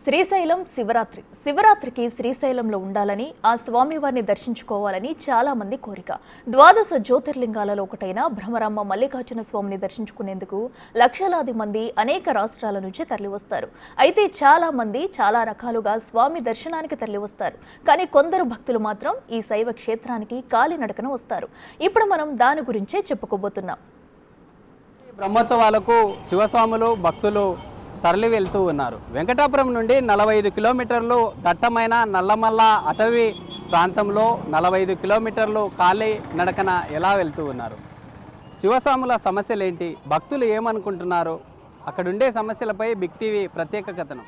శ్రీశైలం శివరాత్రికి శ్రీశైలంలో ఉండాలని ఆ స్వామివారిని దర్శించుకోవాలని చాలా మంది కోరిక. ద్వాదశ జ్యోతిర్లింగాలలో ఒకటైన భ్రమరాంబ మల్లికార్జున స్వామిని దర్శించుకునేందుకు లక్షలాది మంది అనేక రాష్ట్రాల నుంచి తరలివస్తారు. అయితే చాలా మంది చాలా రకాలుగా స్వామి దర్శనానికి తరలివస్తారు. కానీ కొందరు భక్తులు మాత్రం ఈ శైవ క్షేత్రానికి కాలినడకన వస్తారు. ఇప్పుడు మనం దాని గురించే చెప్పుకోబోతున్నాం. బ్రహ్మోత్సవాలకు శివస్వాములు భక్తులు తరలి వెళ్తూ ఉన్నారు. వెంకటాపురం నుండి 45 కిలోమీటర్లు దట్టమైన నల్లమల్ల అటవీ ప్రాంతంలో 45 కిలోమీటర్లు ఖాళీ నడకన ఎలా వెళ్తూ ఉన్నారు? శివస్వాముల సమస్యలేంటి, భక్తులు ఏమనుకుంటున్నారు, అక్కడుండే సమస్యలపై బిగ్ టీవీ ప్రత్యేక కథనం.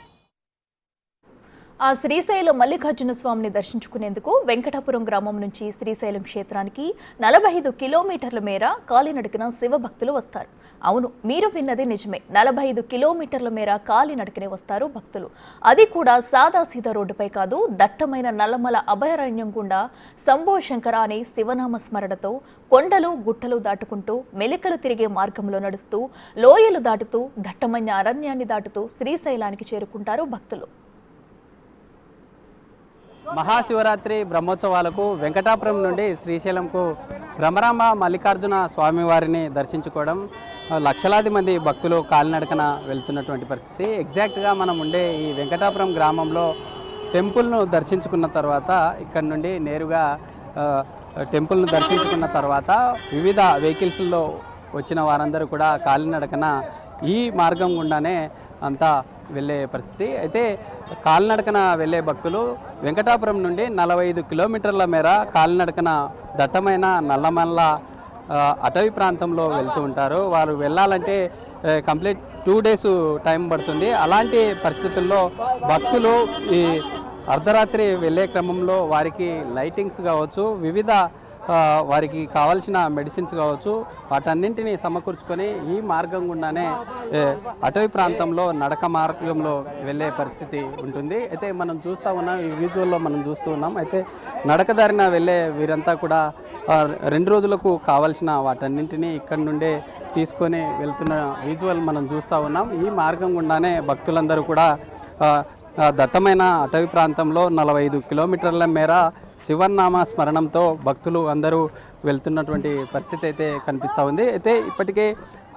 ఆ శ్రీశైలం మల్లికార్జున స్వామిని దర్శించుకునేందుకు వెంకటాపురం గ్రామం నుంచి శ్రీశైలం క్షేత్రానికి 45 కిలోమీటర్ల మేర కాలినడకన శివభక్తులు వస్తారు. అవును, మీరు విన్నది నిజమే. 45 కిలోమీటర్ల మేర కాలినడకనే వస్తారు భక్తులు. అది కూడా సాదాసీదా రోడ్డుపై కాదు, దట్టమైన నల్లమల అభయారణ్యం గుండా శంభో శంకర అనే శివనామ స్మరణతో కొండలు గుట్టలు దాటుకుంటూ మెలికలు తిరిగే మార్గంలో నడుస్తూ లోయలు దాటుతూ దట్టమైన అరణ్యాన్ని దాటుతూ శ్రీశైలానికి చేరుకుంటారు భక్తులు. మహాశివరాత్రి బ్రహ్మోత్సవాలకు వెంకటాపురం నుండి శ్రీశైలంకు భ్రమరాంబ మల్లికార్జున స్వామివారిని దర్శించుకోవడం లక్షలాది మంది భక్తులు కాలినడకన వెళ్తున్నటువంటి పరిస్థితి. ఎగ్జాక్ట్గా మనం ఉండే ఈ వెంకటాపురం గ్రామంలో టెంపుల్ను దర్శించుకున్న తర్వాత ఇక్కడ నుండి నేరుగా టెంపుల్ను దర్శించుకున్న తర్వాత వివిధ వెహికల్స్లో వచ్చిన వారందరూ కూడా కాలినడకన ఈ మార్గం గుండానే అంతా వెళ్ళే పరిస్థితి. అయితే కాలినడకన వెళ్ళే భక్తులు వెంకటాపురం నుండి 45 కిలోమీటర్ల మేర కాలినడకన దట్టమైన నల్లమల్ల అటవీ ప్రాంతంలో వెళ్తూ ఉంటారు. వారు వెళ్ళాలంటే కంప్లీట్ 2 days టైం పడుతుంది. అలాంటి పరిస్థితుల్లో భక్తులు ఈ అర్ధరాత్రి వెళ్ళే క్రమంలో వారికి లైటింగ్స్ కావచ్చు, వివిధ వారికి కావాల్సిన మెడిసిన్స్ కావచ్చు, వాటన్నింటినీ సమకూర్చుకొని ఈ మార్గం గుండానే అటవీ ప్రాంతంలో నడక మార్గంలో వెళ్ళే పరిస్థితి ఉంటుంది. అయితే మనం చూస్తూ ఉన్నాం, ఈ విజువల్లో మనం చూస్తూ ఉన్నాం. అయితే నడకదారిన వెళ్ళే వీరంతా కూడా 2 రోజులకు కావాల్సిన వాటన్నింటినీ ఇక్కడి నుండే తీసుకొని వెళ్తున్న విజువల్ మనం చూస్తూ ఉన్నాం. ఈ మార్గం గుండానే భక్తులందరూ కూడా దట్టమైన అటవీ ప్రాంతంలో 45 కిలోమీటర్ల మేర శివనామ స్మరణంతో భక్తులు అందరూ వెళ్తున్నటువంటి పరిస్థితి అయితే కనిపిస్తూ ఉంది. అయితే ఇప్పటికే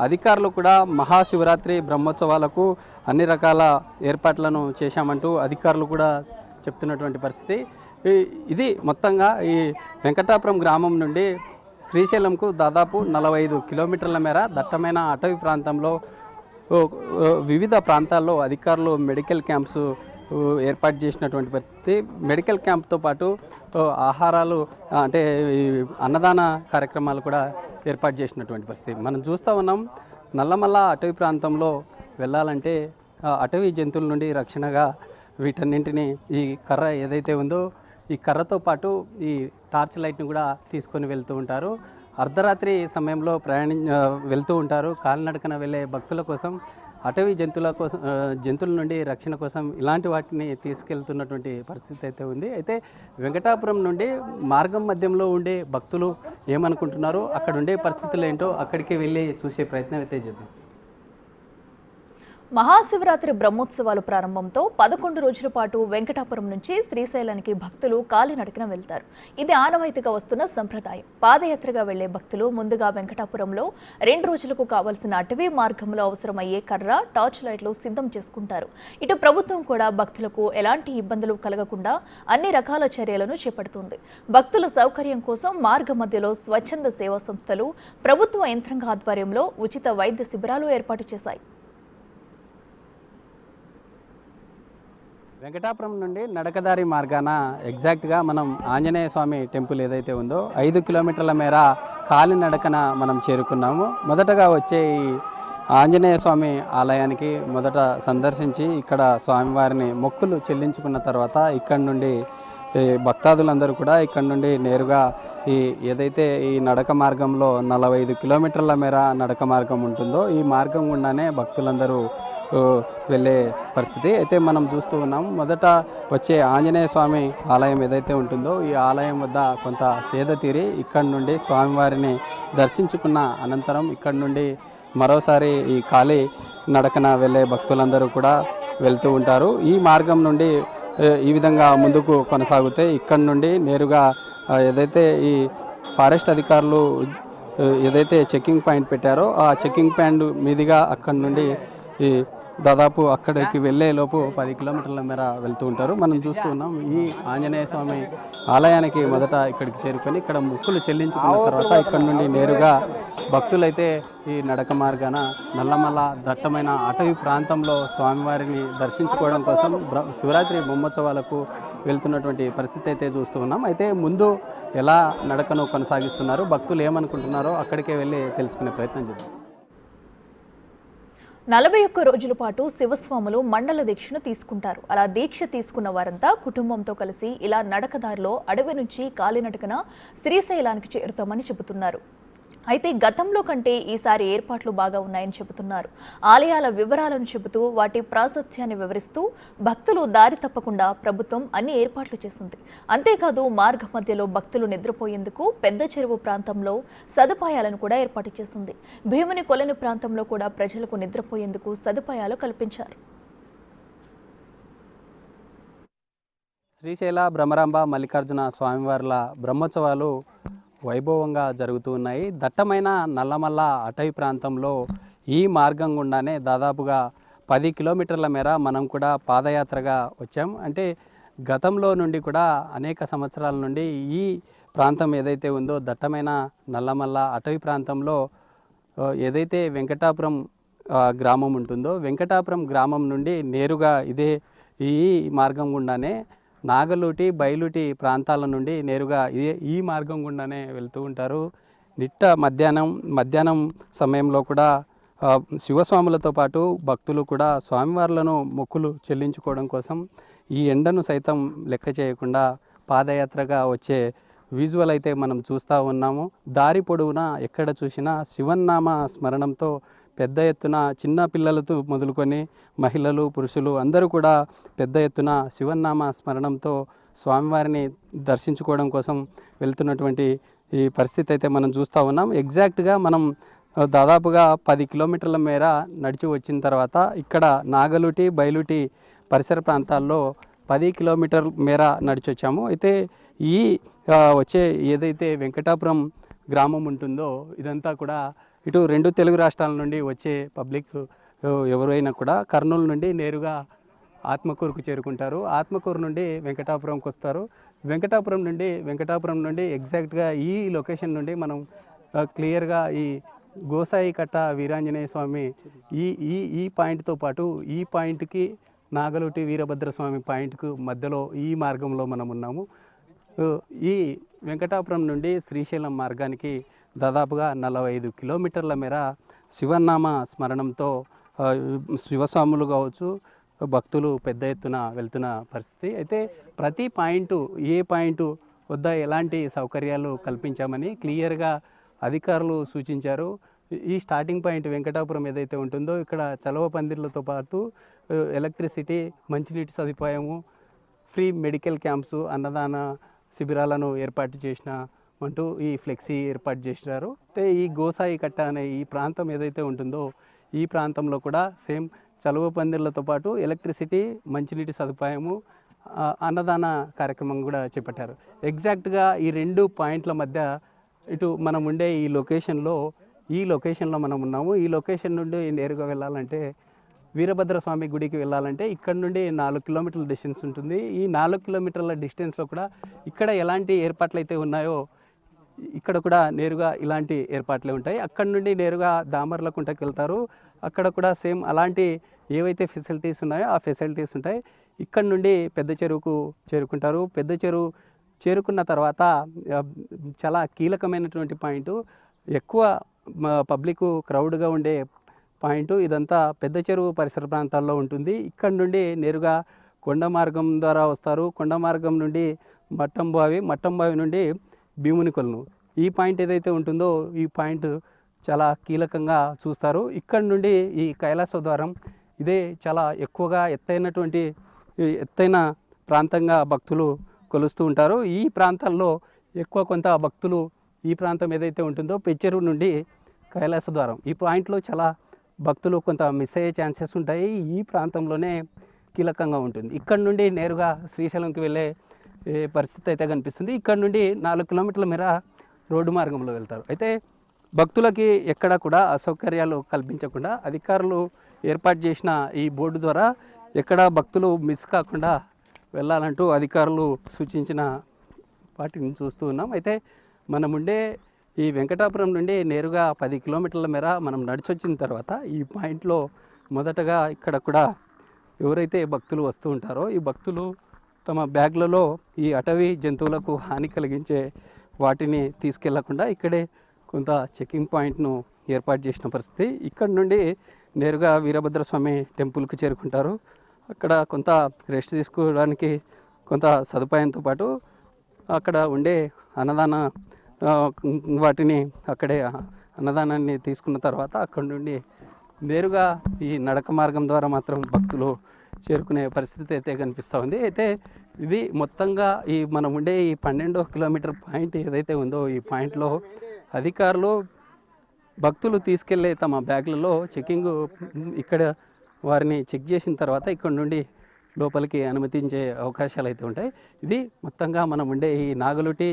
అధికారులు కూడా మహాశివరాత్రి బ్రహ్మోత్సవాలకు అన్ని రకాల ఏర్పాట్లను చేశామంటూ అధికారులు కూడా చెప్తున్నటువంటి పరిస్థితి. ఇది మొత్తంగా ఈ వెంకటాపురం గ్రామం నుండి శ్రీశైలంకు దాదాపు 45 కిలోమీటర్ల మేర దట్టమైన అటవీ ప్రాంతంలో వివిధ ప్రాంతాల్లో అధికారులు మెడికల్ క్యాంప్స్ ఏర్పాటు చేసినటువంటి పరిస్థితి. మెడికల్ క్యాంప్తో పాటు ఆహారాలు అంటే అన్నదాన కార్యక్రమాలు కూడా ఏర్పాటు చేసినటువంటి పరిస్థితి మనం చూస్తూ ఉన్నాం. నల్లమల్ల అటవీ ప్రాంతంలో వెళ్ళాలంటే అటవీ జంతువుల నుండి రక్షణగా వీటన్నింటినీ ఈ కర్ర ఏదైతే ఉందో ఈ కర్రతో పాటు ఈ టార్చ్ లైట్ని కూడా తీసుకొని వెళ్తూ ఉంటారు. అర్ధరాత్రి సమయంలో వెళ్తూ ఉంటారు. కాలినడకన వెళ్ళే భక్తుల కోసం, అటవీ జంతువుల నుండి రక్షణ కోసం ఇలాంటి వాటిని తీసుకెళ్తున్నటువంటి పరిస్థితి అయితే ఉంది. అయితే వెంకటాపురం నుండి మార్గం మధ్యంలో ఉండే భక్తులు ఏమనుకుంటున్నారో, అక్కడ ఉండే పరిస్థితులు ఏంటో అక్కడికి వెళ్ళి చూసే ప్రయత్నం అయితే చేద్దాం. మహాశివరాత్రి బ్రహ్మోత్సవాలు ప్రారంభంతో 11 రోజుల పాటు వెంకటాపురం నుంచి శ్రీశైలానికి భక్తులు కాలినడకన వెళ్తారు. ఇది ఆనవాయితీగా వస్తున్న సంప్రదాయం. పాదయాత్రగా వెళ్లే భక్తులు ముందుగా వెంకటాపురంలో 2 రోజులకు కావాల్సిన అటవీ మార్గంలో అవసరమయ్యే కర్ర, టార్చ్ లైట్లు సిద్ధం చేసుకుంటారు. ఇటు ప్రభుత్వం కూడా భక్తులకు ఎలాంటి ఇబ్బందులు కలగకుండా అన్ని రకాల చర్యలను చేపడుతుంది. భక్తుల సౌకర్యం కోసం మార్గ మధ్యలో స్వచ్ఛంద సేవా సంస్థలు ప్రభుత్వ యంత్రాంగ ఆధ్వర్యంలో ఉచిత వైద్య శిబిరాలు ఏర్పాటు చేశాయి. వెంకటాపురం నుండి నడకదారి మార్గాన ఎగ్జాక్ట్గా మనం ఆంజనేయ స్వామి టెంపుల్ ఏదైతే ఉందో 5 కిలోమీటర్ల మేర కాలినడకన మనం చేరుకున్నాము. మొదటగా వచ్చే ఈ ఆంజనేయ స్వామి ఆలయానికి మొదట సందర్శించి ఇక్కడ స్వామివారిని మొక్కులు చెల్లించుకున్న తర్వాత ఇక్కడి నుండి భక్తాదులందరూ కూడా ఇక్కడ నుండి నేరుగా ఈ ఏదైతే ఈ నడక మార్గంలో 45 కిలోమీటర్ల మేర నడక మార్గం ఉంటుందో ఈ మార్గం గుండానే భక్తులందరూ వెళ్ళే పరిస్థితి అయితే మనం చూస్తూ ఉన్నాం. మొదట వచ్చే ఆంజనేయ స్వామి ఆలయం ఏదైతే ఉంటుందో ఈ ఆలయం వద్ద కొంత సేద తీరి ఇక్కడి నుండి స్వామివారిని దర్శించుకున్న అనంతరం ఇక్కడి నుండి మరోసారి ఈ ఖాళీ నడకన వెళ్ళే భక్తులందరూ కూడా వెళ్తూ ఉంటారు. ఈ మార్గం నుండి ఈ విధంగా ముందుకు కొనసాగితే ఇక్కడి నుండి నేరుగా ఏదైతే ఈ ఫారెస్ట్ అధికారులు ఏదైతే చెక్కింగ్ పాయింట్ పెట్టారో ఆ చెక్కింగ్ పాయింట్ మీదుగా అక్కడి నుండి ఈ దాదాపు అక్కడికి వెళ్ళే లోపు 10 కిలోమీటర్ల మేర వెళ్తూ ఉంటారు. మనం చూస్తూ ఉన్నాం ఈ ఆంజనేయ స్వామి ఆలయానికి మొదట ఇక్కడికి చేరుకొని ఇక్కడ మొక్కులు చెల్లించుకున్న తర్వాత ఇక్కడ నుండి నేరుగా భక్తులైతే ఈ నడక మార్గాన నల్లమల్ల దట్టమైన అటవీ ప్రాంతంలో స్వామివారిని దర్శించుకోవడం కోసం శివరాత్రి బ్రహ్మోత్సవాలకు వెళ్తున్నటువంటి పరిస్థితి అయితే చూస్తూ ఉన్నాం. అయితే ముందు ఎలా నడకను కొనసాగిస్తున్నారు, భక్తులు ఏమనుకుంటున్నారో అక్కడికే వెళ్ళి తెలుసుకునే ప్రయత్నం చేద్దాం. 41 రోజుల పాటు శివస్వాములు మండల దీక్షను తీసుకుంటారు. అలా దీక్ష తీసుకున్న వారంతా కుటుంబంతో కలిసి ఇలా నడకదారిలో అడవి నుంచి కాలినడకన శ్రీశైలానికి చేరుతామని చెబుతున్నారు. అయితే గతంలో కంటే ఈసారి ఏర్పాట్లు బాగా ఉన్నాయని చెబుతున్నారు. ఆలయాల వివరాలను చెబుతూ వాటి ప్రాశస్త్యాన్ని వివరిస్తూ భక్తులు దారి తప్పకుండా ప్రభుత్వం అన్ని ఏర్పాట్లు చేసింది. అంతేకాదు మార్గ మధ్యలో భక్తులు నిద్రపోయేందుకు పెద్ద చెరువు ప్రాంతంలో సదుపాయాలను కూడా ఏర్పాటు చేసింది. భీముని కొలను ప్రాంతంలో కూడా ప్రజలకు నిద్రపోయేందుకు సదుపాయాలు కల్పించారు. శ్రీశైల భ్రమరాంబ మల్లికార్జున స్వామివార్ల బ్రహ్మోత్సవాలు వైభవంగా జరుగుతూ ఉన్నాయి. దట్టమైన నల్లమల్ల అటవీ ప్రాంతంలో ఈ మార్గం గుండానే దాదాపుగా 10 కిలోమీటర్ల మేర మనం కూడా పాదయాత్రగా వచ్చాం. అంటే గతంలో నుండి కూడా అనేక సంవత్సరాల నుండి ఈ ప్రాంతం ఏదైతే ఉందో దట్టమైన నల్లమల్ల అటవీ ప్రాంతంలో ఏదైతే వెంకటాపురం గ్రామం ఉంటుందో వెంకటాపురం గ్రామం నుండి నేరుగా ఈ మార్గం గుండానే నాగలూటి బయలుటి ప్రాంతాల నుండి నేరుగా ఈ మార్గం గుండానే వెళ్తూ ఉంటారు. మధ్యాహ్నం సమయంలో కూడా శివస్వాములతో పాటు భక్తులు కూడా స్వామివార్లను మొక్కులు చెల్లించుకోవడం కోసం ఈ ఎండను సైతం లెక్క చేయకుండా పాదయాత్రగా వచ్చే విజువల్ అయితే మనం చూస్తూ ఉన్నాము. దారి పొడవునా ఎక్కడ చూసినా శివన్నామ స్మరణంతో పెద్ద ఎత్తున చిన్న పిల్లలతో మొదలుకొని మహిళలు పురుషులు అందరూ కూడా పెద్ద ఎత్తున శివన్నామ స్మరణంతో స్వామివారిని దర్శించుకోవడం కోసం వెళ్తున్నటువంటి ఈ పరిస్థితి అయితే మనం చూస్తూ ఉన్నాం. ఎగ్జాక్ట్గా మనం దాదాపుగా 10 కిలోమీటర్ల మేర నడిచి వచ్చిన తర్వాత ఇక్కడ నాగలుటి బయలుటి పరిసర ప్రాంతాల్లో 10 కిలోమీటర్ మేర నడిచి వచ్చాము. అయితే ఈ వచ్చే ఏదైతే వెంకటాపురం గ్రామం ఉంటుందో ఇదంతా కూడా ఇటు 2 తెలుగు రాష్ట్రాల నుండి వచ్చే పబ్లిక్ ఎవరైనా కూడా కర్నూలు నుండి నేరుగా ఆత్మకూరుకు చేరుకుంటారు. ఆత్మకూరు నుండి వెంకటాపురంకి వస్తారు. వెంకటాపురం నుండి ఎగ్జాక్ట్గా ఈ లొకేషన్ నుండి మనం క్లియర్గా ఈ గోసాయి కట్ట వీరాంజనేయ స్వామి ఈ పాయింట్తో పాటు ఈ పాయింట్కి నాగలుటి వీరభద్రస్వామి పాయింట్కు మధ్యలో ఈ మార్గంలో మనం ఉన్నాము. ఈ వెంకటాపురం నుండి శ్రీశైలం మార్గానికి దాదాపుగా 45 కిలోమీటర్ల మేర శివనామ స్మరణంతో శివస్వాములు కావచ్చు భక్తులు పెద్ద ఎత్తున వెళ్తున్న పరిస్థితి. అయితే ప్రతి పాయింట్ ఏ పాయింట్ వద్ద ఎలాంటి సౌకర్యాలు కల్పించామని క్లియర్గా అధికారులు సూచించారు. ఈ స్టార్టింగ్ పాయింట్ వెంకటాపురం ఏదైతే ఉంటుందో ఇక్కడ చలవ పందిర్లతో పాటు ఎలక్ట్రిసిటీ, మంచినీటి సదుపాయము, ఫ్రీ మెడికల్ క్యాంప్స్, అన్నదాన శిబిరాలను ఏర్పాటు చేసిన అంటూ ఈ ఫ్లెక్సీ ఏర్పాటు చేసినారు. అయితే ఈ గోసాయి కట్ట అనే ఈ ప్రాంతం ఏదైతే ఉంటుందో ఈ ప్రాంతంలో కూడా సేమ్ చలువ పందిర్లతో పాటు ఎలక్ట్రిసిటీ, మంచినీటి సదుపాయము, అన్నదాన కార్యక్రమం కూడా చేపట్టారు. ఎగ్జాక్ట్గా ఈ 2 పాయింట్ల మధ్య ఇటు మనం ఉండే ఈ లొకేషన్లో మనం ఉన్నాము. ఈ లొకేషన్ నుండి నేరుగా వెళ్ళాలంటే వీరభద్రస్వామి గుడికి వెళ్ళాలంటే ఇక్కడ నుండి 4 కిలోమీటర్ల డిస్టెన్స్ ఉంటుంది. ఈ 4 కిలోమీటర్ల డిస్టెన్స్లో కూడా ఇక్కడ ఎలాంటి ఏర్పాట్లు అయితే ఉన్నాయో ఇక్కడ కూడా నేరుగా ఇలాంటి ఏర్పాట్లే ఉంటాయి. అక్కడ నుండి నేరుగా దామర్లకుంటకి వెళ్తారు. అక్కడ కూడా సేమ్ అలాంటి ఏవైతే ఫెసిలిటీస్ ఉన్నాయో ఆ ఫెసిలిటీస్ ఉంటాయి. ఇక్కడ నుండి పెద్ద చెరువుకు చేరుకుంటారు. పెద్ద చెరువు చేరుకున్న తర్వాత చాలా కీలకమైనటువంటి పాయింట్, ఎక్కువ పబ్లిక్ క్రౌడ్గా ఉండే పాయింట్ ఇదంతా పెద్ద చెరువు పరిసర ప్రాంతాల్లో ఉంటుంది. ఇక్కడ నుండి నేరుగా కొండ మార్గం ద్వారా వస్తారు. కొండ మార్గం నుండి మట్టంబావి నుండి భీముని కొలను ఈ పాయింట్ ఏదైతే ఉంటుందో ఈ పాయింట్ చాలా కీలకంగా చూస్తారు. ఇక్కడ నుండి ఈ కైలాస ద్వారం ఇదే చాలా ఎక్కువగా ఎత్తైన ప్రాంతంగా భక్తులు కొలుస్తూ ఉంటారు. ఈ ప్రాంతాల్లో ఎక్కువ కొంత భక్తులు ఈ ప్రాంతం ఏదైతే ఉంటుందో పెచ్చెరువు నుండి కైలాస ద్వారం. ఈ పాయింట్లో చాలా భక్తులు కొంత మిస్ అయ్యే ఛాన్సెస్ ఉంటాయి. ఈ ప్రాంతంలోనే కీలకంగా ఉంటుంది. ఇక్కడ నుండి నేరుగా శ్రీశైలంకి వెళ్ళే పరిస్థితి అయితే కనిపిస్తుంది. ఇక్కడ నుండి 4 కిలోమీటర్ల మేర రోడ్డు మార్గంలో వెళ్తారు. అయితే భక్తులకి ఎక్కడ కూడా అసౌకర్యాలు కల్పించకుండా అధికారులు ఏర్పాటు చేసిన ఈ బోర్డు ద్వారా ఎక్కడ భక్తులు మిస్ కాకుండా వెళ్ళాలంటూ అధికారులు సూచించిన వాటిని చూస్తూ ఉన్నాం. అయితే మనం ఉండే ఈ వెంకటాపురం నుండి నేరుగా 10 కిలోమీటర్ల మేర మనం నడిచొచ్చిన తర్వాత ఈ పాయింట్లో మొదటగా ఇక్కడ కూడా ఎవరైతే భక్తులు వస్తూ ఉంటారో ఈ భక్తులు తమ బ్యాగ్లలో ఈ అటవీ జంతువులకు హాని కలిగించే వాటిని తీసుకెళ్లకుండా ఇక్కడే కొంత చెకింగ్ పాయింట్ను ఏర్పాటు చేసిన పరిస్థితి. ఇక్కడ నుండి నేరుగా వీరభద్రస్వామి టెంపుల్కు చేరుకుంటారు. అక్కడ కొంత రెస్ట్ తీసుకోవడానికి కొంత సదుపాయంతో పాటు అక్కడ ఉండే అన్నదాన వాటిని అక్కడే అన్నదానాన్ని తీసుకున్న తర్వాత అక్కడ నుండి నేరుగా ఈ నడక మార్గం ద్వారా మాత్రం భక్తులు చేరుకునే పరిస్థితి అయితే కనిపిస్తూ ఉంది. అయితే ఇది మొత్తంగా ఈ మనం ఉండే ఈ 12 కిలోమీటర్ పాయింట్ ఏదైతే ఉందో ఈ పాయింట్లో అధికారులు భక్తులు తీసుకెళ్లే తమ బ్యాగ్లలో చెకింగ్ ఇక్కడ వారిని చెక్ చేసిన తర్వాత ఇక్కడ నుండి లోపలికి అనుమతించే అవకాశాలు అయితే ఉంటాయి. ఇది మొత్తంగా మనం ఉండే ఈ నాగలుటి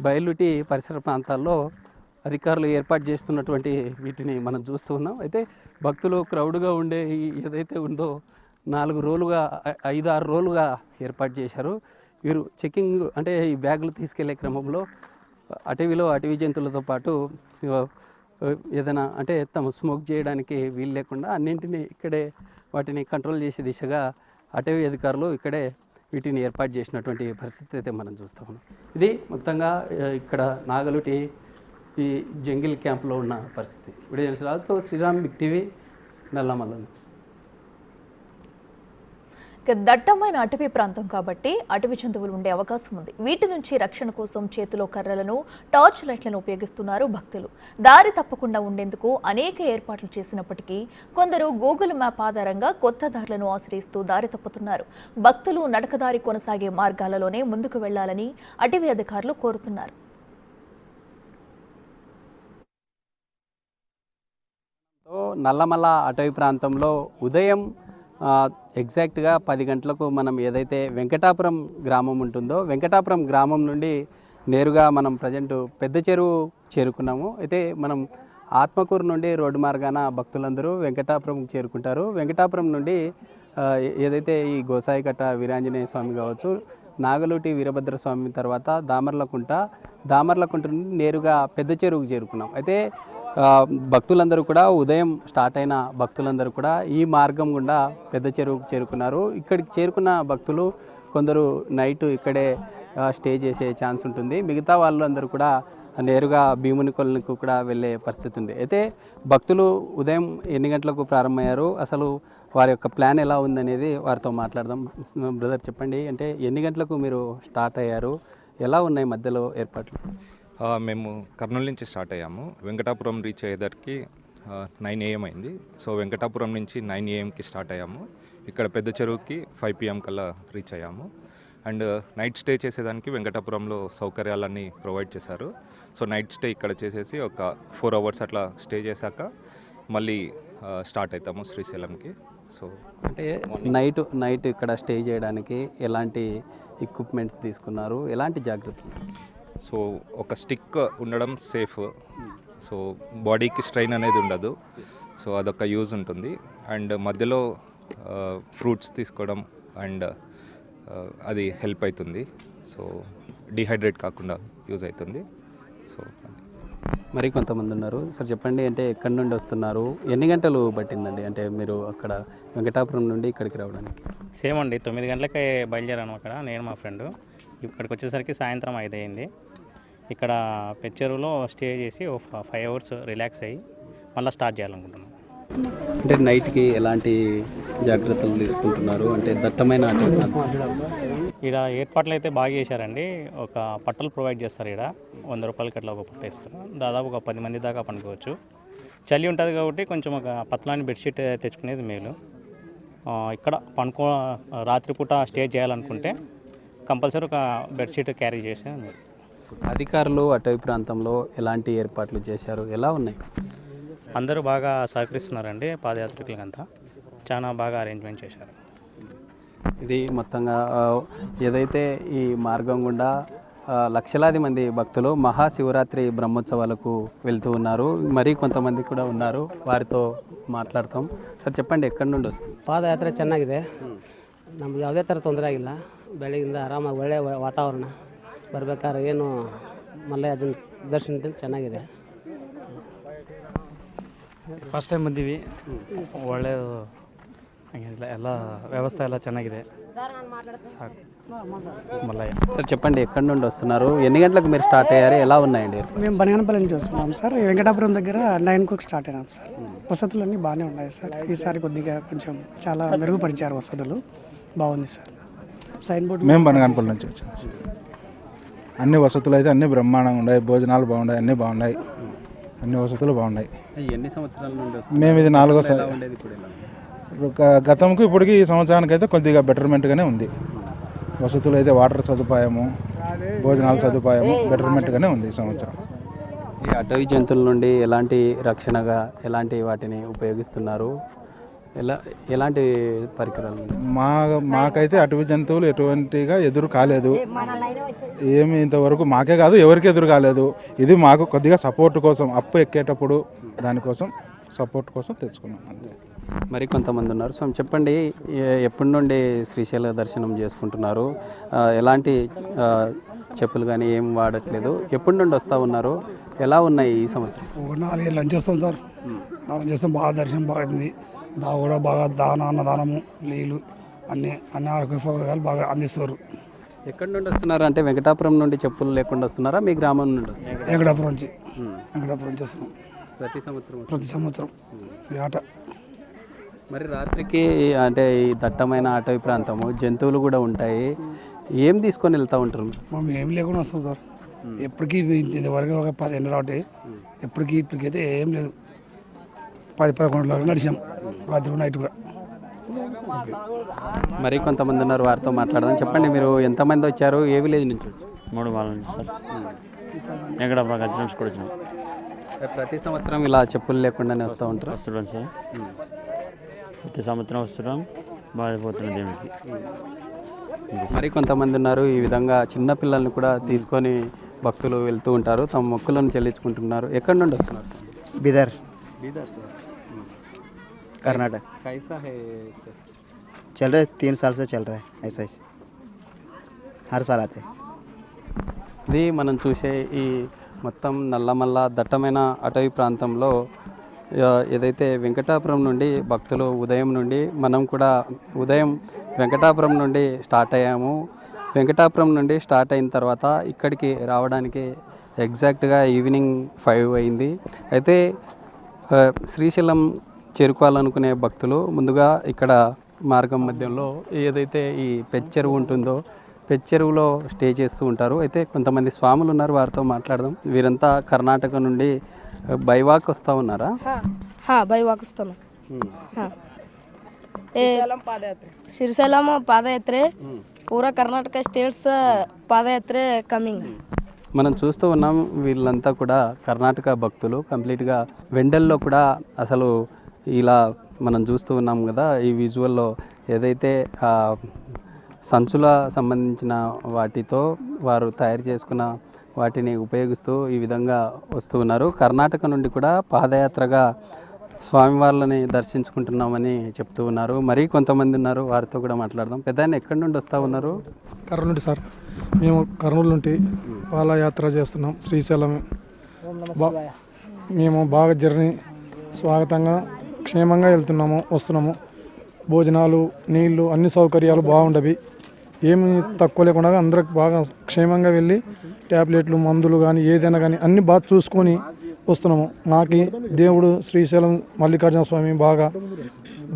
బయలుటి పరిసర ప్రాంతాల్లో అధికారులు ఏర్పాటు చేస్తున్నటువంటి వీటిని మనం చూస్తూ ఉన్నాం. అయితే భక్తులు క్రౌడ్గా ఉండే ఏదైతే ఉందో 4 రోజులుగా 5-6 రోజులుగా ఏర్పాటు చేశారు. వీరు చెకింగ్ అంటే ఈ బ్యాగులు తీసుకెళ్లే క్రమంలో అటవీ జంతువులతో పాటు ఏదైనా అంటే తమ స్మోక్ చేయడానికి వీలు లేకుండా అన్నింటినీ ఇక్కడే వాటిని కంట్రోల్ చేసే దిశగా అటవీ అధికారులు ఇక్కడే వీటిని ఏర్పాటు చేసినటువంటి పరిస్థితి అయితే మనం చూస్తూ ఉన్నాం. ఇది మొత్తంగా ఇక్కడ నాగలుటి ఈ జంగిల్ క్యాంప్లో ఉన్న పరిస్థితి. వీడియో రాజుతో శ్రీరామ్ బిగ్ టీవీ నల్లమల్ల. దట్టమైన అటవీ ప్రాంతం కాబట్టి అటవీ జంతువులు ఉండే అవకాశం ఉంది. వీటి నుంచి రక్షణ కోసం చేతిలో కర్రలను, టార్చ్ లైట్లను ఉపయోగిస్తున్నారు భక్తులు. దారి తప్పకుండా ఉండేందుకు అనేక ఏర్పాట్లు చేసినప్పటికీ కొందరు గూగుల్ మ్యాప్ ఆధారంగా కొత్త దారులను ఆశ్రయిస్తూ దారి తప్పుతున్నారు. భక్తులు నడకదారి కొనసాగే మార్గాలలోనే ముందుకు వెళ్లాలని అటవీ అధికారులు కోరుతున్నారు. నల్లమల్ల అటవీ ప్రాంతంలో ఉదయం ఎగ్జాక్ట్గా 10 గంటలకు మనం ఏదైతే వెంకటాపురం గ్రామం ఉంటుందో వెంకటాపురం గ్రామం నుండి నేరుగా మనం ప్రజెంట్ పెద్ద చెరువు చేరుకున్నాము. అయితే మనం ఆత్మకూరు నుండి రోడ్డు మార్గాన భక్తులందరూ వెంకటాపురం చేరుకుంటారు. వెంకటాపురం నుండి ఏదైతే ఈ గోసాయికట్ట వీరాంజనేయ స్వామి కావచ్చు, నాగలుటి వీరభద్రస్వామి తర్వాత దామర్లకుంట నుండి నేరుగా పెద్ద చెరువుకు చేరుకున్నాం. అయితే భక్తులందరూ కూడా ఉదయం స్టార్ట్ అయిన భక్తులందరూ కూడా ఈ మార్గం గుండా పెద్ద చెరువుకు చేరుకున్నారు. ఇక్కడికి చేరుకున్న భక్తులు కొందరు నైట్ ఇక్కడే స్టే చేసే ఛాన్స్ ఉంటుంది. మిగతా వాళ్ళందరూ కూడా నేరుగా భీముని కొలనుకు కూడా వెళ్ళే పరిస్థితి ఉంది. అయితే భక్తులు ఉదయం ఎన్ని గంటలకు ప్రారంభమయ్యారు, అసలు వారి యొక్క ప్లాన్ ఎలా ఉందనేది వారితో మాట్లాడదాం. బ్రదర్ చెప్పండి, అంటే ఎన్ని గంటలకు మీరు స్టార్ట్ అయ్యారు, ఎలా ఉన్నాయి మధ్యలో ఏర్పాట్లు? మేము కర్నూలు నుంచి స్టార్ట్ అయ్యాము. వెంకటాపురం రీచ్ అయ్యేసరికి 9 AM అయింది. సో వెంకటాపురం నుంచి 9 AMకి స్టార్ట్ అయ్యాము. ఇక్కడ పెద్ద చెరువుకి 5 PM కల్లా రీచ్ అయ్యాము. అండ్ నైట్ స్టే చేసేదానికి వెంకటాపురంలో సౌకర్యాలన్నీ ప్రొవైడ్ చేశారు. సో నైట్ స్టే ఇక్కడ చేసేసి ఒక 4 hours అట్లా స్టే చేశాక మళ్ళీ స్టార్ట్ అవుతాము శ్రీశైలంకి. సో అంటే నైట్ ఇక్కడ స్టే చేయడానికి ఎలాంటి ఎక్విప్మెంట్స్ తీసుకున్నారు, ఎలాంటి జాగ్రత్తలు? సో ఒక స్టిక్ ఉండడం సేఫ్. సో బాడీకి స్ట్రెయిన్ అనేది ఉండదు. సో అదొక యూజ్ ఉంటుంది. అండ్ మధ్యలో ఫ్రూట్స్ తీసుకోవడం అండ్ అది హెల్ప్ అవుతుంది. సో డిహైడ్రేట్ కాకుండా యూజ్ అవుతుంది. సో మరి కొంతమంది ఉన్నారు సార్, చెప్పండి, అంటే ఎక్కడి నుండి వస్తున్నారు, ఎన్ని గంటలు పట్టిందండి అంటే మీరు అక్కడ వెంకటాపురం నుండి ఇక్కడికి రావడానికి? సేమ్ అండి, 9 గంటలకే బయలుదేరాను అక్కడ, నేను మా ఫ్రెండ్. ఇక్కడికి వచ్చేసరికి సాయంత్రం 5 అయింది. ఇక్కడ పెచ్చెరువులో స్టే చేసి 5 hours రిలాక్స్ అయ్యి మళ్ళీ స్టార్ట్ చేయాలనుకుంటున్నాం. అంటే నైట్కి ఎలాంటి జాగ్రత్తలు తీసుకుంటున్నారు, అంటే దట్టమైన ఇక్కడ ఏర్పాట్లు అయితే బాగా చేశారండి. ఒక పట్టలు ప్రొవైడ్ చేస్తారు. ఇక్కడ 100 రూపాయలకి అట్లా ఒక పట్ట ఇస్తారు. దాదాపు ఒక 10 మంది దాకా పనుకోవచ్చు. చలి ఉంటుంది కాబట్టి కొంచెం ఒక పతలాని బెడ్షీట్ తెచ్చుకునేది మేలు. ఇక్కడ రాత్రిపూట స్టే చేయాలనుకుంటే కంపల్సరీ ఒక బెడ్షీట్ క్యారీ చేసేది మేలు. అధికారులు అటవీ ప్రాంతంలో ఎలాంటి ఏర్పాట్లు చేశారు, ఎలా ఉన్నాయి? అందరూ బాగా సహకరిస్తున్నారండి పాదయాత్రికులకంతా. చాలా బాగా అరేంజ్మెంట్ చేశారు. ఇది మొత్తంగా ఏదైతే ఈ మార్గం గుండా లక్షలాది మంది భక్తులు మహాశివరాత్రి బ్రహ్మోత్సవాలకు వెళ్తూ ఉన్నారు. మరి కొంతమంది కూడా ఉన్నారు, వారితో ಮಾತಾಡ್ತಾಂ. ಸರ್ చెప్పండి ಎಕ್ಕಡ నుండి ವಸ್ತು ಪಾದಯಾತ್ರೆ ಚೆನ್ನಾಗಿದೆ. ನಮ್ಗೆ ಯಾವುದೇ ಥರ ತೊಂದರೆ ಆಗಿಲ್ಲ. ಬೆಳಗಿಂದ ಆರಾಮಾಗಿ ಒಳ್ಳೆಯ ವಾತಾವರಣ, ಬರ್ಬೇಕಾದ್ರೆ ಏನು ಮಲ್ಲಯ್ಯನ ದರ್ಶನ ಚೆನ್ನಾಗಿದೆ. ಫಸ್ಟ್ ಟೈಮ್ ಬಂದೀವಿ, ಒಳ್ಳೆಯ ಹಂಗೇನಿಲ್ಲ, ಎಲ್ಲ ವ್ಯವಸ್ಥೆ ಎಲ್ಲ ಚೆನ್ನಾಗಿದೆ. సాకు మల్లయ్య. సార్ చెప్పండి ఎక్కడి నుండి వస్తున్నారు, ఎన్ని గంటలకు మీరు స్టార్ట్ అయ్యారు, ఎలా ఉన్నాయండి? మేము బనగానపల్లి నుంచి వస్తున్నాం సార్. వెంకటాపురం దగ్గర 9కు స్టార్ట్ అయినాం సార్. వసతులన్నీ బాగానే ఉన్నాయి సార్. ఈసారి కొద్దిగా కొంచెం చాలా మెరుగుపరిచారు, వసతులు బాగుంది సార్. సైన్ బోర్డు మేము బనగానపల్లి నుంచి వచ్చాం. అన్ని వసతులు అయితే అన్ని బ్రహ్మాండంగా ఉన్నాయి, భోజనాలు బాగున్నాయి, అన్నీ బాగున్నాయి, అన్ని వసతులు బాగున్నాయి. ఎన్ని సంవత్సరాల నుండి మేము ఇది 4వ ఉండేది ఇప్పుడు ఎలా? గతంకు ఇప్పటికి ఈ సంవత్సరానికి అయితే కొద్దిగా బెటర్మెంట్గానే ఉంది. వసతులు అయితే వాటర్ సదుపాయము, భోజనాల సదుపాయము బెటర్మెంట్గానే ఉంది ఈ సంవత్సరం. ఈ అటవీ జంతువుల నుండి ఎలాంటి రక్షణగా ఎలాంటి వాటిని ఉపయోగిస్తున్నారు, ఎలాంటి పరికరాలు? మాకైతే అటవీ జంతువులు ఎటువంటిగా ఎదురు కాలేదు, ఏమి ఇంతవరకు మాకే కాదు ఎవరికి ఎదురు కాలేదు. ఇది మాకు కొద్దిగా సపోర్ట్ కోసం, అప్పు ఎక్కేటప్పుడు దానికోసం సపోర్ట్ కోసం తెచ్చుకున్నాం అంతే. మరి కొంతమంది ఉన్నారు. సో చెప్పండి, ఎప్పటి నుండి శ్రీశైల దర్శనం చేసుకుంటున్నారు, ఎలాంటి చెప్పులు కానీ ఏం వాడట్లేదు, ఎప్పటి నుండి వస్తూ ఉన్నారు, ఎలా ఉన్నాయి ఈ సంవత్సరం? 4 ఏళ్ళు లంచ్ చేస్తాం సార్. 4 చేస్తాం, బాగా దర్శనం బాగుంది. బాగా కూడా బాగా అన్నదానము, నీళ్ళు అన్ని ఆరోగ్య సౌకర్యాలు బాగా అందిస్తారు. ఎక్కడి నుండి వస్తున్నారు అంటే వెంకటాపురం నుండి చెప్పులు లేకుండా వస్తున్నారా, మీ గ్రామం నుండి? వెంకటాపురం నుంచి వస్తున్నాం ప్రతి సంవత్సరం ఈ ఆట. మరి రాత్రికి అంటే ఈ దట్టమైన అటవీ ప్రాంతము, జంతువులు కూడా ఉంటాయి, ఏం తీసుకొని వెళ్తూ ఉంటారు? మేము ఏం లేకుండా వస్తాం సార్. ఎప్పటికీ ఇంతవరకు ఒక 10 ఎండలు ఒకటి, ఇప్పటికైతే ఏం లేదు. 10-11 వరకు నడిచాం, రాత్రి నైట్ కూడా. మరి కొంతమంది ఉన్నారు, వారితో మాట్లాడదాం. చెప్పండి, మీరు ఎంతమంది వచ్చారు, ఏ విలేజ్ నుంచి? 3 వాళ్ళ నుంచి సార్. వెంకటాపురం గజ్జి నుంచి కూడా వచ్చినాం. ప్రతి సంవత్సరం ఇలా చెప్పులు లేకుండానే వస్తూ ఉంటారు? వస్తున్నాం సార్, ప్రతి సంవత్సరం వస్తున్నాం, బాధపోతున్నాం దేవునికి. మరి కొంతమంది ఉన్నారు, ఈ విధంగా చిన్న పిల్లల్ని కూడా తీసుకొని భక్తులు వెళ్తూ ఉంటారు, తమ మొక్కులను చెల్లించుకుంటున్నారు. ఎక్కడి నుండి వస్తున్నారు? బీదర్, సార్. कर्नाटक। कैसा है सर? चल रहा है, 3 साल से चल रहा है ऐसा ही, हर साल आते हैं. ఇది మనం చూసే ఈ మొత్తం నల్లమల్ల దట్టమైన అటవీ ప్రాంతంలో ఏదైతే వెంకటాపురం నుండి భక్తులు ఉదయం నుండి, మనం కూడా ఉదయం వెంకటాపురం నుండి స్టార్ట్ అయ్యాము. వెంకటాపురం నుండి స్టార్ట్ అయిన తర్వాత ఇక్కడికి రావడానికి ఎగ్జాక్ట్గా ఈవినింగ్ 5 అయింది. అయితే శ్రీశైలం చేరుకోవాలనుకునే భక్తులు ముందుగా ఇక్కడ మార్గం మధ్యంలో ఏదైతే ఈ పెచ్చెరువు ఉంటుందో, పెచ్చెరువులో స్టే చేస్తూ ఉంటారు. అయితే కొంతమంది స్వాములు ఉన్నారు, వారితో మాట్లాడదాం. వీరంతా కర్ణాటక నుండి బై వాక్ వస్తూ ఉన్నారా? బై వాక్ వస్తాను. శ్రీశైలం పాదయాత్ర, పూరా కర్ణాటక స్టేట్స్ పాదయాత్ర కమింగ్. మనం చూస్తూ ఉన్నాం, వీళ్ళంతా కూడా కర్ణాటక భక్తులు. కంప్లీట్గా వెండల్లో కూడా అసలు ఇలా మనం చూస్తూ ఉన్నాం కదా, ఈ విజువల్లో ఏదైతే సంచుల సంబంధించిన వాటితో వారు తయారు చేసుకున్న వాటిని ఉపయోగిస్తూ ఈ విధంగా వస్తూ ఉన్నారు. కర్ణాటక నుండి కూడా పాదయాత్రగా స్వామివార్లని దర్శించుకుంటున్నామని చెప్తూ ఉన్నారు. మరి కొంతమంది ఉన్నారు, వారితో కూడా మాట్లాడదాం. పెద్దాయన ఎక్కడి నుండి వస్తూ ఉన్నారు? కర్నూలు నుండి సార్. మేము కర్నూలు నుండి పాదయాత్ర చేస్తున్నాం శ్రీశైలం. మేము బాగా జర్నీ స్వాగతంగా క్షేమంగా వెళ్తున్నాము, వస్తున్నాము. భోజనాలు, నీళ్లు, అన్ని సౌకర్యాలు బాగుండవి, ఏమి తక్కువ లేకుండా అందరికి బాగా క్షేమంగా వెళ్ళి ట్యాబ్లెట్లు, మందులు కానీ ఏదైనా కానీ అన్ని బాగా చూసుకొని వస్తున్నాము. మాకు దేవుడు శ్రీశైలం మల్లికార్జున స్వామి బాగా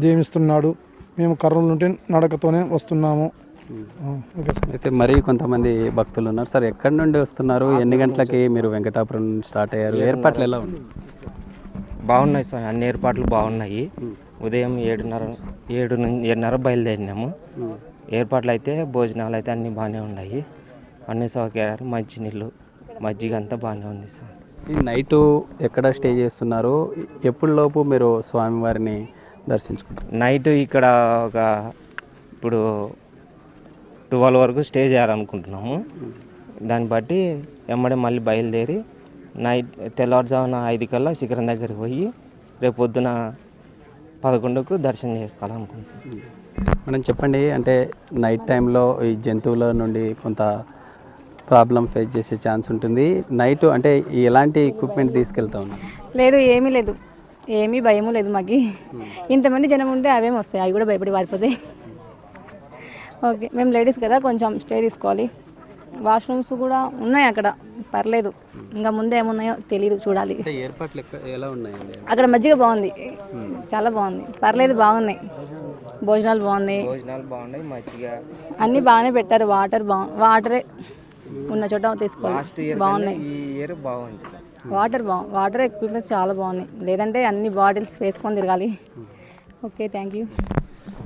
జీవిస్తున్నాడు. మేము కర్నూలు నుండి నడకతోనే వస్తున్నాము. అయితే మరి కొంతమంది భక్తులు ఉన్నారు. సార్ ఎక్కడి నుండి వస్తున్నారు, ఎన్ని గంటలకి మీరు వెంకటాపురం స్టార్ట్ అయ్యారు, ఏర్పాట్లు ఎలా ఉన్నాయి? బాగున్నాయి సార్, అన్ని ఏర్పాట్లు బాగున్నాయి. ఉదయం 7:30 బయలుదేరినాము. ఏర్పాట్లు అయితే, భోజనాలు అయితే అన్నీ బాగానే ఉన్నాయి, అన్ని సౌకర్యాలు, మంచినీళ్ళు, మజ్జిగ అంతా బాగానే ఉంది సార్. ఈ నైటు ఎక్కడ స్టే చేస్తున్నారు, ఎప్పుడులోపు మీరు స్వామివారిని దర్శించుకుంటారు? నైట్ ఇక్కడ ఒక ఇప్పుడు 12 వరకు స్టే చేయాలనుకుంటున్నాము. దాన్ని బట్టి ఎమ్మడే మళ్ళీ బయలుదేరి నైట్ తెల్లవారుజామున 5 కల్లా శిఖరం దగ్గరికి పోయి రేపు పొద్దున 11కు దర్శనం చేసుకోవాలనుకుంటున్నాం. మనం చెప్పండి, అంటే నైట్ టైంలో ఈ జంతువుల నుండి కొంత ప్రాబ్లం ఫేస్ చేసే ఛాన్స్ ఉంటుంది. నైట్ అంటే ఎలాంటి ఎక్విప్మెంట్ తీసుకెళ్తా ఉన్నాం? లేదు, ఏమీ లేదు, ఏమీ భయము లేదు మాకు. ఇంతమంది జనం ఉంటే అవేమి వస్తాయి, అవి కూడా భయపడి వారిపోతాయి. ఓకే, మేము లేడీస్ కదా, కొంచెం స్టే తీసుకోవాలి. వాష్రూమ్స్ కూడా ఉన్నాయి అక్కడ, పర్లేదు. ఇంకా ముందే ఏమున్నాయో తెలియదు, చూడాలి. ఏర్పాట్లు ఎలా ఉన్నాయండి? అక్కడ మజ్జిగ బాగుంది, చాలా బాగుంది, పర్లేదు, బాగున్నాయి. భోజనాలు బాగున్నాయి, మజ్జిగ అన్నీ బాగానే పెట్టారు. వాటరే ఉన్న చోట తీసుకోవాలి, బాగున్నాయి. వాటర్ ఎక్విప్మెంట్స్ చాలా బాగున్నాయి. లేదంటే అన్ని బాటిల్స్ వేసుకొని తిరగాలి. Okay, thank you.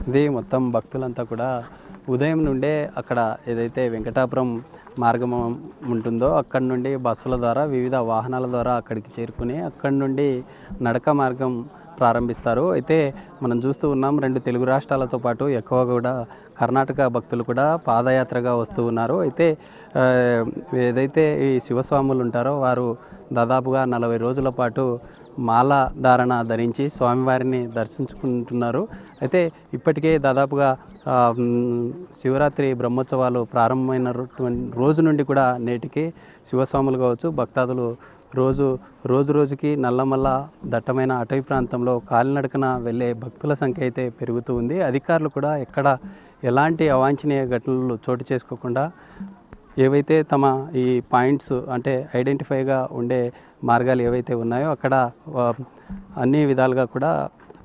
ఇది మొత్తం భక్తులంతా కూడా ఉదయం నుండే అక్కడ ఏదైతే వెంకటాపురం మార్గం ఉంటుందో అక్కడి నుండి బస్సుల ద్వారా వివిధ వాహనాల ద్వారా అక్కడికి చేరుకుని అక్కడి నుండి నడక మార్గం ప్రారంభిస్తారు. అయితే మనం చూస్తూ ఉన్నాం, 2 తెలుగు రాష్ట్రాలతో పాటు ఎక్కువగా కూడా కర్ణాటక భక్తులు కూడా పాదయాత్రగా వస్తూ ఉన్నారు. అయితే ఏదైతే ఈ శివస్వాములు ఉంటారో వారు దాదాపుగా 40 రోజుల పాటు మాల ధారణ ధరించి స్వామివారిని దర్శించుకుంటున్నారు. అయితే ఇప్పటికే దాదాపుగా శివరాత్రి బ్రహ్మోత్సవాలు ప్రారంభమైన రోజు నుండి కూడా నేటికి శివస్వాములు కావచ్చు భక్తాదులు రోజుకి నల్లమల్ల దట్టమైన అటవీ ప్రాంతంలో కాలినడకన వెళ్ళే భక్తుల సంఖ్య అయితే పెరుగుతూ ఉంది. అధికారులు కూడా ఎక్కడ ఎలాంటి అవాంఛనీయ ఘటనలు చోటు చేసుకోకుండా ఏవైతే తమ ఈ పాయింట్స్ అంటే ఐడెంటిఫైగా ఉండే మార్గాలు ఏవైతే ఉన్నాయో అక్కడ అన్ని విధాలుగా కూడా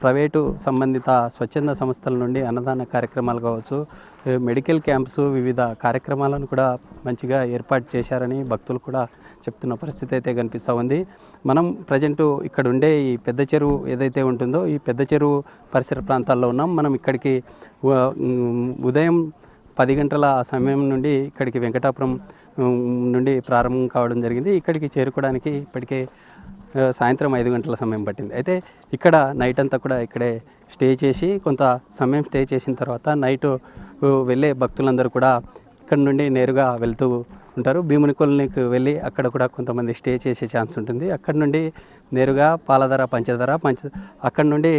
ప్రైవేటు సంబంధిత స్వచ్ఛంద సంస్థల నుండి అన్నదాన కార్యక్రమాలు కావచ్చు, మెడికల్ క్యాంప్స్, వివిధ కార్యక్రమాలను కూడా మంచిగా ఏర్పాటు చేశారని భక్తులు కూడా చెప్తున్న పరిస్థితి అయితే కనిపిస్తూ ఉంది. మనం ప్రజెంటు ఇక్కడ ఉండే ఈ పెద్ద చెరువు ఏదైతే ఉంటుందో ఈ పెద్ద చెరువు పరిసర ప్రాంతాల్లో ఉన్నాం. మనం ఇక్కడికి ఉదయం 10 గంటల సమయం నుండి ఇక్కడికి వెంకటాపురం నుండి ప్రారంభం కావడం జరిగింది. ఇక్కడికి చేరుకోవడానికి ఇప్పటికే సాయంత్రం 5 గంటల సమయం పట్టింది. అయితే ఇక్కడ నైట్ అంతా కూడా ఇక్కడే స్టే చేసి కొంత సమయం స్టే చేసిన తర్వాత నైట్ వెళ్ళే భక్తులందరూ కూడా ఇక్కడ నుండి నేరుగా వెళ్తూ ఉంటారు. భీముని కాలనీకి వెళ్ళి అక్కడ కూడా కొంతమంది స్టే చేసే ఛాన్స్ ఉంటుంది. అక్కడ నుండి నేరుగా పాలధర పంచదార అక్కడ నుండి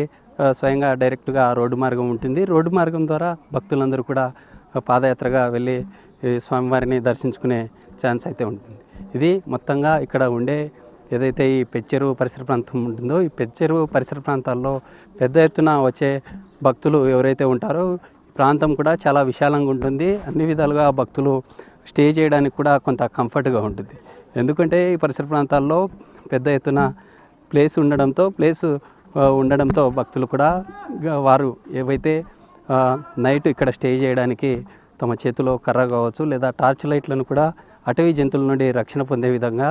స్వయంగా డైరెక్ట్గా రోడ్డు మార్గం ఉంటుంది. రోడ్డు మార్గం ద్వారా భక్తులందరూ కూడా పాదయాత్రగా వెళ్ళి స్వామివారిని దర్శించుకునే ఛాన్స్ అయితే ఉంటుంది. ఇది మొత్తంగా ఇక్కడ ఉండే ఏదైతే ఈ పెచ్చెరువు పరిసర ప్రాంతం ఉంటుందో ఈ పెచ్చెరువు పరిసర ప్రాంతాల్లో పెద్ద ఎత్తున వచ్చే భక్తులు ఎవరైతే ఉంటారో ప్రాంతం కూడా చాలా విశాలంగా ఉంటుంది. అన్ని విధాలుగా భక్తులు స్టే చేయడానికి కూడా కొంత కంఫర్ట్గా ఉంటుంది. ఎందుకంటే ఈ పరిసర ప్రాంతాల్లో పెద్ద ఎత్తున ప్లేస్ ఉండడంతో భక్తులు కూడా వారు ఏవైతే నైట్ ఇక్కడ స్టే చేయడానికి తమ చేతిలో కర్ర కావచ్చు లేదా టార్చ్ లైట్లను కూడా అటవీ జంతువుల నుండి రక్షణ పొందే విధంగా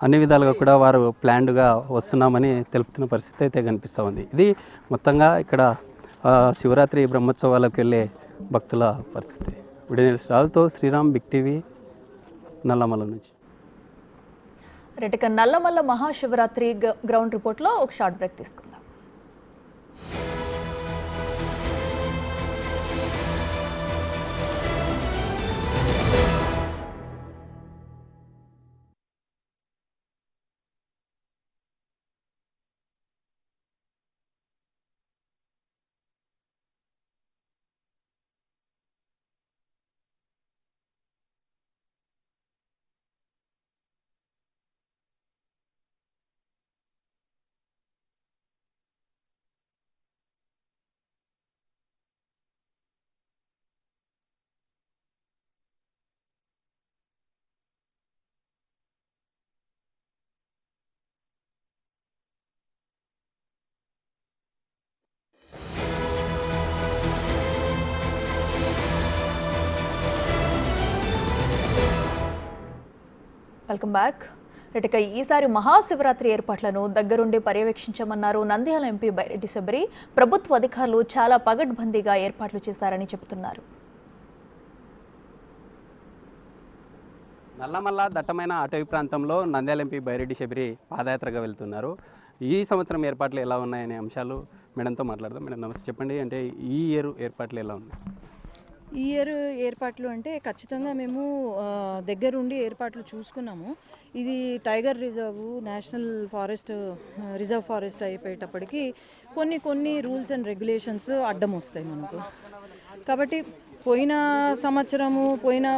అన్ని విధాలుగా కూడా వారు ప్లాన్డ్గా వస్తున్నామని తెలుపుతున్న పరిస్థితి అయితే కనిపిస్తూ ఉంది. ఇది మొత్తంగా ఇక్కడ శివరాత్రి బ్రహ్మోత్సవాలకు వెళ్ళే భక్తుల పరిస్థితి. రాజుతో శ్రీరామ్, బిగ్ టీవీ, నల్లమల్ల నుంచి. రెటిక నల్లమల్ల మహాశివరాత్రి గ్రౌండ్ రిపోర్ట్లో ఒక షార్ట్ బ్రేక్ తీసుకుందాం. Welcome back. రెటిక ఈసారి మహాశివరాత్రి ఏర్పాట్లను దగ్గరుండి పర్యవేక్షించమన్నారు నంద్యాల ఎంపీ బైరెడ్డి శబరి. ప్రభుత్వ అధికారులు చాలా పగడ్బందీగా ఏర్పాట్లు చేశారని చెబుతున్నారు. నల్లమల్ల దట్టమైన అటవీ ప్రాంతంలో నంద్యాల ఎంపీ బైరెడ్డి శబరి పాదయాత్రగా వెళ్తున్నారు. ఈ సంవత్సరం ఏర్పాట్లు ఎలా ఉన్నాయనే అంశాలు మేడంతో మాట్లాడదాం. మేడం నమస్తే, చెప్పండి, అంటే ఈ ఇయర్ ఏర్పాట్లు ఎలా ఉన్నాయి? ఈ ఇయర్ ఏర్పాట్లు అంటే ఖచ్చితంగా మేము దగ్గరుండి ఏర్పాట్లు చూసుకున్నాము. ఇది tiger reserve, national forest, reserve forest అయిపోయేటప్పటికి కొన్ని రూల్స్ అండ్ రెగ్యులేషన్స్ అడ్డం వస్తాయి మనకు. కాబట్టి పోయిన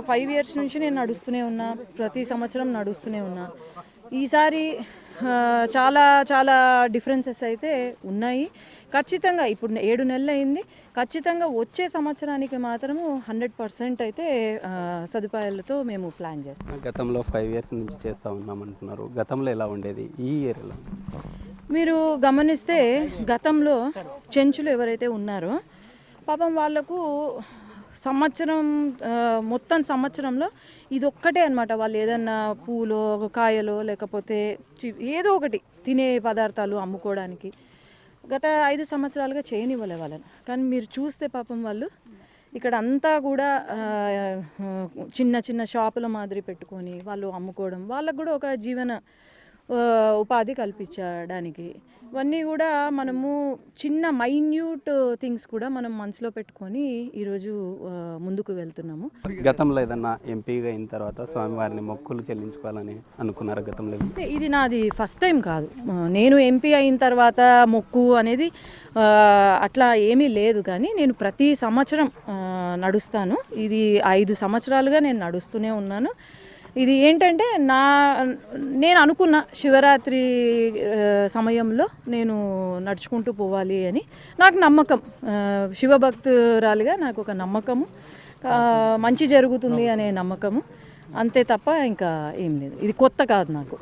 5 years నుంచి నేను నడుస్తూనే ఉన్నా, ప్రతి సంవత్సరం నడుస్తూనే ఉన్నా. ఈసారి చాలా డిఫరెన్సెస్ అయితే ఉన్నాయి. ఖచ్చితంగా ఇప్పుడు 7 నెలలు అయింది. ఖచ్చితంగా వచ్చే సంవత్సరానికి మాత్రము 100% అయితే సదుపాయాలతో మేము ప్లాన్ చేస్తాం. గతంలో 5 years నుంచి చేస్తూ ఉన్నామంటున్నారు. గతంలో ఎలా ఉండేది, ఈ ఇయర్ ఎలా? మీరు గమనిస్తే గతంలో చెంచులు ఎవరైతే ఉన్నారో పాపం వాళ్ళకు మొత్తం సంవత్సరంలో ఇది ఒక్కటే అనమాట. వాళ్ళు ఏదన్నా పూలో కాయలో లేకపోతే ఏదో ఒకటి తినే పదార్థాలు అమ్ముకోవడానికి గత 5 సంవత్సరాలుగా చేయనివ్వలే వాళ్ళని. కానీ మీరు చూస్తే పాపం వాళ్ళు ఇక్కడ అంతా కూడా చిన్న షాపుల మాదిరి పెట్టుకొని వాళ్ళు అమ్ముకోవడం, వాళ్ళకు కూడా ఒక జీవన ఉపాధి కల్పించడానికి, ఇవన్నీ కూడా మనము చిన్న మైన్యూట్ థింగ్స్ కూడా మనం మనసులో పెట్టుకొని ఈరోజు ముందుకు వెళ్తున్నాము. గతంలో ఏదన్నా ఎంపీగా అయిన తర్వాత స్వామివారిని మొక్కులు చెల్లించుకోవాలని అనుకున్నారు గతంలో? ఇది నాది ఫస్ట్ టైం కాదు. నేను ఎంపీ అయిన తర్వాత మొక్కు అనేది అట్లా ఏమీ లేదు. కానీ నేను ప్రతి సంవత్సరం నడుస్తాను. ఇది 5 సంవత్సరాలుగా నేను నడుస్తూనే ఉన్నాను. ఇది ఏంటంటే నేను అనుకున్న శివరాత్రి సమయంలో నేను నడుచుకుంటూ పోవాలి అని నాకు నమ్మకం. శివభక్తురాలిగా నాకు ఒక నమ్మకము, మంచి జరుగుతుంది అనే నమ్మకము, అంతే తప్ప ఇంకా ఏం లేదు. ఇది కొత్త కాదు నాకు.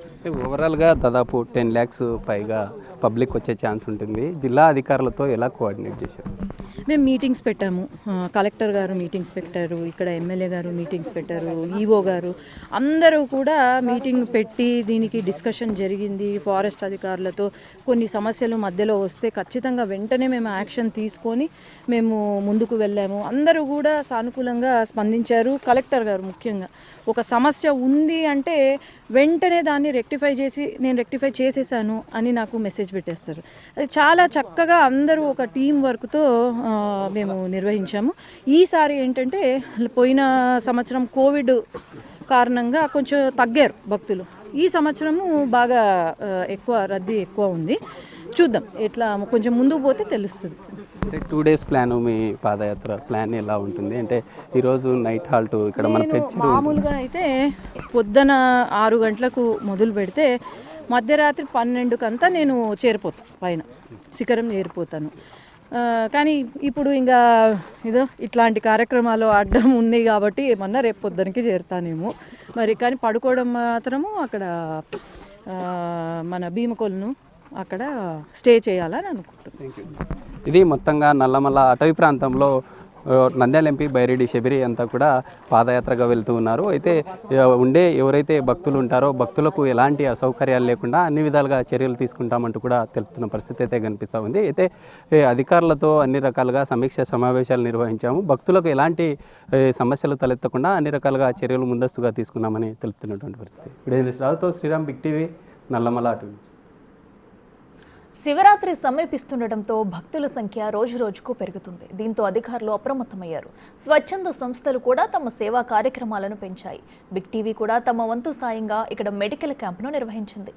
ఓవరాల్గా దాదాపు 10 lakhs పైగా పబ్లిక్ వచ్చే ఛాన్స్ ఉంటుంది. జిల్లా అధికారులతో ఎలా కోఆర్డినేట్ చేశారు? మేము మీటింగ్స్ పెట్టాము. కలెక్టర్ గారు మీటింగ్స్ పెట్టారు, ఇక్కడ ఎమ్మెల్యే గారు మీటింగ్స్ పెట్టారు, ఈఓ గారు అందరూ కూడా మీటింగ్ పెట్టి దీనికి డిస్కషన్ జరిగింది. ఫారెస్ట్ అధికారులతో కొన్ని సమస్యలు మధ్యలో వస్తే ఖచ్చితంగా వెంటనే మేము యాక్షన్ తీసుకొని మేము ముందుకు వెళ్ళాము. అందరూ కూడా సానుకూలంగా స్పందించారు. కలెక్టర్ గారు ముఖ్యంగా ఒక సమస్య ఉంది అంటే వెంటనే దాన్ని నేను రెక్టిఫై చేసేసాను అని నాకు మెసేజ్ పెట్టేస్తారు. అది చాలా చక్కగా అందరూ ఒక టీం వర్క్తో మేము నిర్వహించాము. ఈసారి ఏంటంటే పోయిన సంవత్సరం కోవిడ్ కారణంగా కొంచెం తగ్గారు భక్తులు. ఈ సంవత్సరము బాగా రద్దీ ఎక్కువ ఉంది. చూద్దాం, ఎట్లా కొంచెం ముందుకు పోతే తెలుస్తుంది. అంటే 2 days ప్లాన్, మీ పాదయాత్ర ప్లాన్ ఎలా ఉంటుంది? అంటే ఈరోజు నైట్ హాల్ట్ ఇక్కడ మన మామూలుగా అయితే పొద్దున 6 గంటలకు మొదలు పెడితే మధ్యరాత్రి 12 నేను చేరిపోతాను, పైన శిఖరం చేరిపోతాను. కానీ ఇప్పుడు ఇంకా ఇట్లాంటి కార్యక్రమాలు అడ్డం ఉంది కాబట్టి ఏమన్నా రేపు పొద్దునకి చేరుతానేమో మరి. కానీ పడుకోవడం మాత్రము అక్కడ మన భీమకొలను అక్కడ స్టే చేయాలని అనుకుంటున్నాను. ఇది మొత్తంగా నల్లమల్ల అటవీ ప్రాంతంలో నంద్యాల ఎంపీ బైరెడ్డి శబరి అంతా కూడా పాదయాత్రగా వెళ్తూ ఉన్నారు. అయితే ఎవరైతే భక్తులు ఉంటారో భక్తులకు ఎలాంటి అసౌకర్యాలు లేకుండా అన్ని విధాలుగా చర్యలు తీసుకుంటామంటూ కూడా తెలుపుతున్న పరిస్థితి అయితే కనిపిస్తూ ఉంది. అయితే అధికారులతో అన్ని రకాలుగా సమీక్ష సమావేశాలు నిర్వహించాము. భక్తులకు ఎలాంటి సమస్యలు తలెత్తకుండా అన్ని రకాలుగా చర్యలు ముందస్తుగా తీసుకున్నామని తెలుపుతున్నటువంటి పరిస్థితి. ఇప్పుడు రావుతో శ్రీరామ్, బిగ్ టీవీ, నల్లమల్ల అటవీ. శివరాత్రి సమీపిస్తుండటంతో భక్తుల సంఖ్య రోజురోజుకు పెరుగుతుంది. దీంతో అధికారులు అప్రమత్తమయ్యారు. స్వచ్ఛంద సంస్థలు కూడా తమ సేవా కార్యక్రమాలను పెంచాయి. బిగ్ టీవీ కూడా తమ వంతు సాయంగా ఇక్కడ మెడికల్ క్యాంపును నిర్వహించింది.